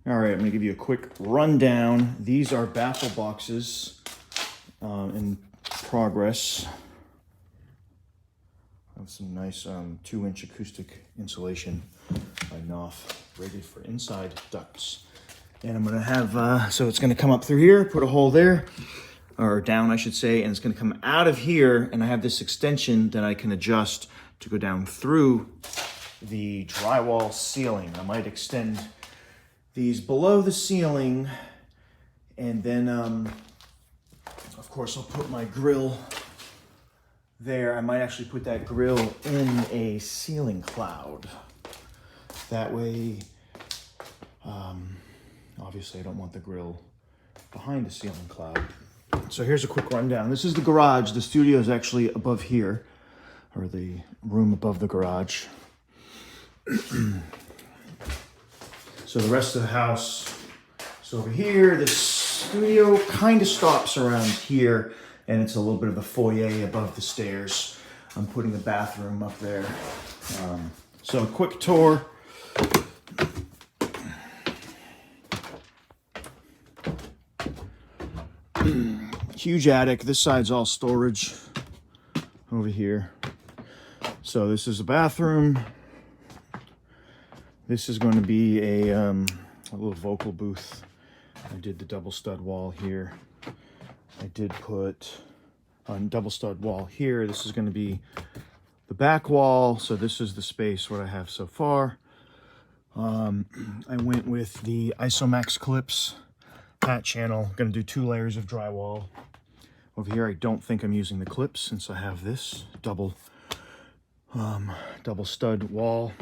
All right, I'm gonna give you a quick rundown. These are baffle boxes in progress. I have some nice 2-inch acoustic insulation by Knopf, rated for inside ducts. And I'm gonna have, so it's gonna come up through here, put a hole there, or down I should say, and it's gonna come out of here, and I have this extension that I can adjust to go down through the drywall ceiling. I might extend these below the ceiling, and then of course I'll put my grill there. I might actually put that grill in a ceiling cloud. That way, obviously I don't want the grill behind the ceiling cloud. So here's a quick rundown. This is the garage. The studio is actually above here, or the room above the garage. So the rest of the house is over here. The studio kind of stops around here, and it's a little bit of a foyer above the stairs. I'm putting the bathroom up there. So a quick tour. Huge attic. This side's all storage over here. So this is a bathroom. This is going to be a little vocal booth. I did the double stud wall here. I did put a double stud wall here. This is going to be the back wall. So this is the space what I have so far. I went with the Isomax clips, pat channel. Going to do 2 layers of drywall. Over here, I don't think I'm using the clips since I have this double stud wall.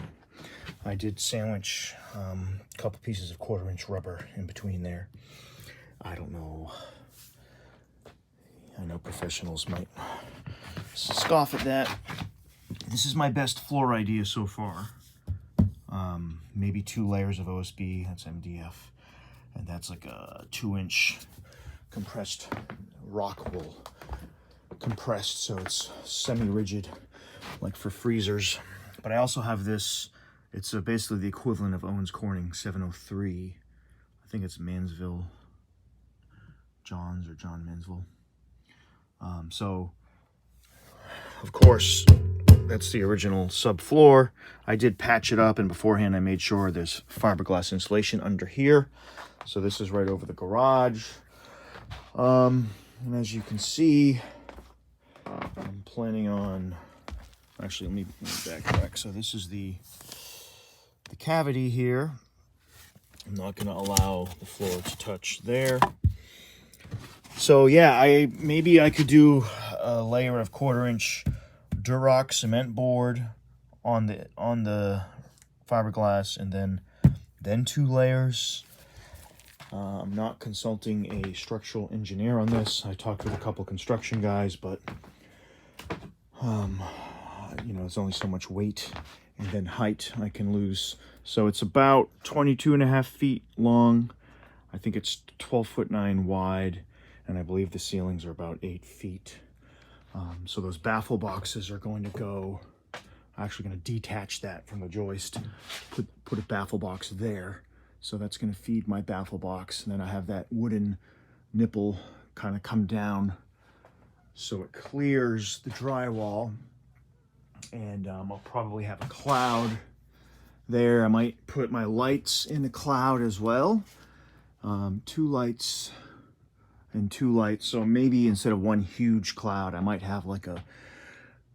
I did sandwich a couple pieces of 1/4-inch rubber in between there. I don't know. I know professionals might scoff at that. This is my best floor idea so far. Maybe 2 layers of OSB, that's MDF. And that's like a 2-inch compressed rock wool. Compressed, so it's semi-rigid, like for freezers. But I also have this. It's basically the equivalent of Owens Corning 703. I think it's Mansville Johns or John Mansville. So, of course, that's the original subfloor. I did patch it up, and beforehand I made sure there's fiberglass insulation under here. So this is right over the garage. And as you can see, I'm planning on... Actually, let me backtrack. So this is the cavity here. I'm not going to allow the floor to touch there. So yeah, maybe I could do a layer of 1/4-inch Durock cement board on the fiberglass, and then 2 layers. I'm not consulting a structural engineer on this. I talked with a couple construction guys, but you know, it's only so much weight and then height I can lose. So it's about 22.5 feet long. I think it's 12'9" wide, and I believe the ceilings are about 8 feet. So those baffle boxes are going to go, I'm actually going to detach that from the joist, put a baffle box there. So that's going to feed my baffle box, and then I have that wooden nipple kind of come down so it clears the drywall. And I'll probably have a cloud there. I might put my lights in the cloud as well. 2 lights and 2 lights. So maybe instead of one huge cloud, I might have like a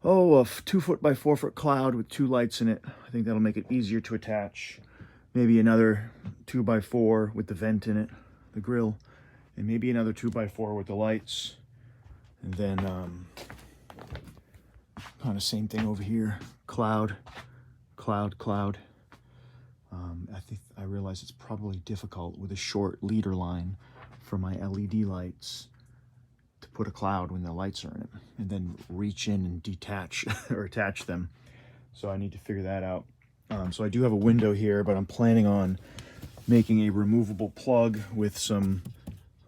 2-foot by 4-foot cloud with 2 lights in it. I think that'll make it easier to attach. Maybe another 2x4 with the vent in it, the grill, and maybe another 2x4 with the lights. And then kind of same thing over here, cloud. I realize it's probably difficult with a short leader line for my LED lights to put a cloud when the lights are in it, and then reach in and detach or attach them. So I need to figure that out. So I do have a window here, but I'm planning on making a removable plug with some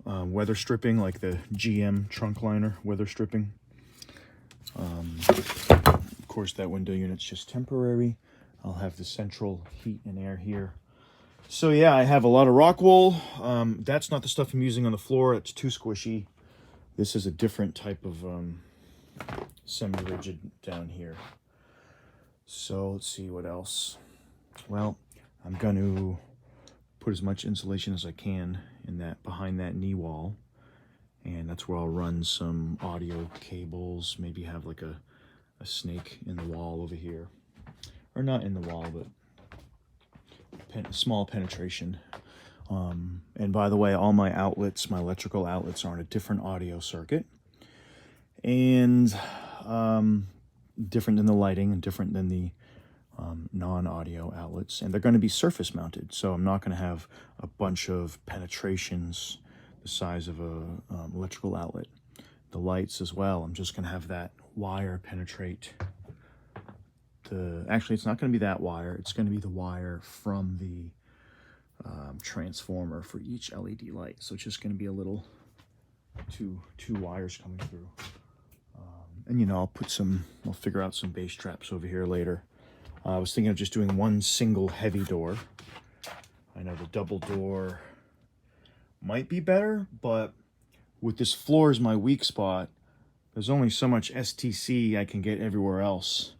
weather stripping, like the GM trunk liner weather stripping. Of course, that window unit's just temporary. I'll have the central heat and air here. So yeah, I have a lot of rock wool. That's not the stuff I'm using on the floor. It's too squishy. This is a different type of semi-rigid down here. So let's see what else. Well, I'm going to put as much insulation as I can in that behind that knee wall, and that's where I'll run some audio cables. Maybe have like a snake in the wall over here, or not in the wall, but small penetration. And by the way, all my outlets, my electrical outlets, are on a different audio circuit, and different than the lighting and different than the non-audio outlets, and they're going to be surface mounted, so I'm not going to have a bunch of penetrations the size of a electrical outlet. The lights as well, I'm just going to have that wire penetrate the, actually it's not going to be that wire, it's going to be the wire from the transformer for each LED light. So it's just going to be a little two wires coming through, and you know, I'll figure out some bass traps over here later. I was thinking of just doing one single heavy door. I know the double door might be better, but with this floor as my weak spot, there's only so much STC I can get everywhere else.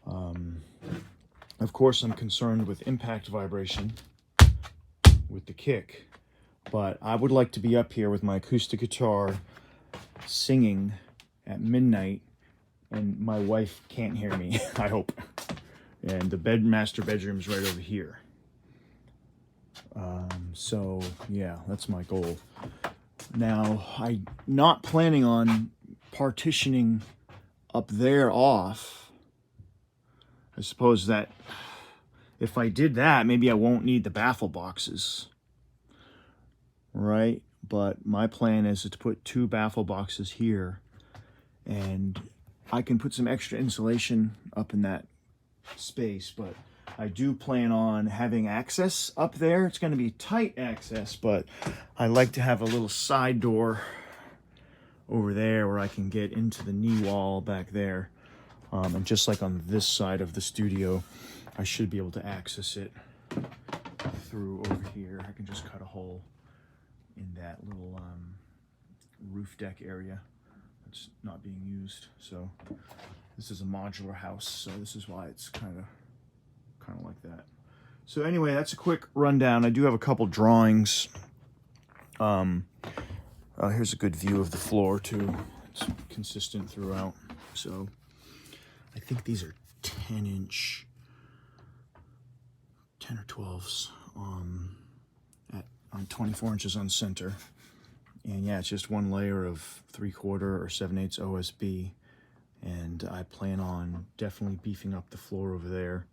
Of course, I'm concerned with impact vibration with the kick, but I would like to be up here with my acoustic guitar singing at midnight, and my wife can't hear me, I hope. And the master bedroom's right over here. So yeah, that's my goal. Now, I'm not planning on partitioning up there off. I suppose that if I did that, maybe I won't need the baffle boxes, right? But my plan is to put 2 baffle boxes here, and I can put some extra insulation up in that space, but I do plan on having access up there. It's going to be tight access, but I like to have a little side door over there where I can get into the knee wall back there. And just like on this side of the studio, I should be able to access it through over here. I can just cut a hole in that little roof deck area that's not being used. So this is a modular house, so this is why it's kind of like that. So anyway, that's a quick rundown. I do have a couple drawings. Here's a good view of the floor too. It's consistent throughout. So I think these are 10-inch, 10 or 12s on 24 inches on center. And yeah, it's just one layer of 3/4 or 7/8 OSB. And I plan on definitely beefing up the floor over there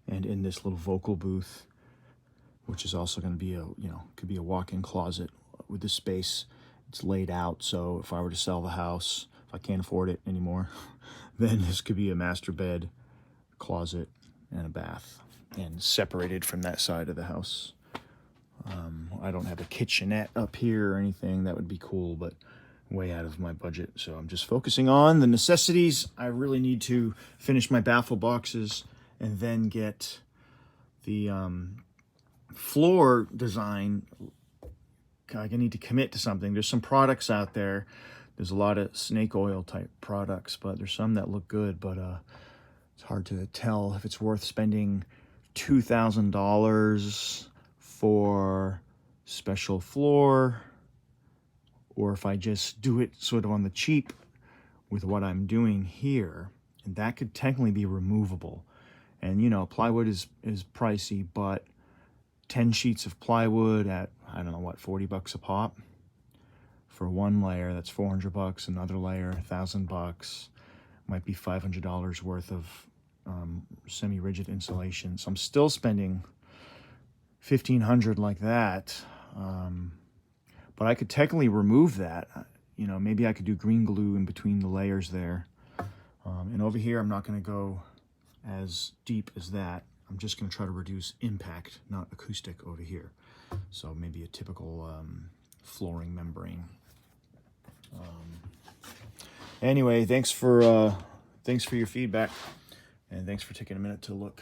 and in this little vocal booth, which is also going to be could be a walk-in closet with the space. It's laid out, so if I were to sell the house, if I can't afford it anymore, then this could be a master bed, closet, and a bath, and separated from that side of the house. I don't have a kitchenette up here or anything. That would be cool, but way out of my budget. So I'm just focusing on the necessities. I really need to finish my baffle boxes and then get the floor design. I need to commit to something. There's some products out there. There's a lot of snake oil type products, but there's some that look good, but it's hard to tell if it's worth spending $2,000 for special floor, or if I just do it sort of on the cheap with what I'm doing here. And that could technically be removable. And you know, plywood is pricey, but 10 sheets of plywood at, I don't know what, 40 bucks a pop for one layer, that's 400 bucks. Another layer, 1,000 bucks. Might be $500 worth of semi-rigid insulation. So I'm still spending $1,500 like that. But I could technically remove that. You know, maybe I could do green glue in between the layers there. And over here, I'm not going to go as deep as that. I'm just going to try to reduce impact, not acoustic over here. So maybe a typical flooring membrane. Anyway, thanks for your feedback, and thanks for taking a minute to look.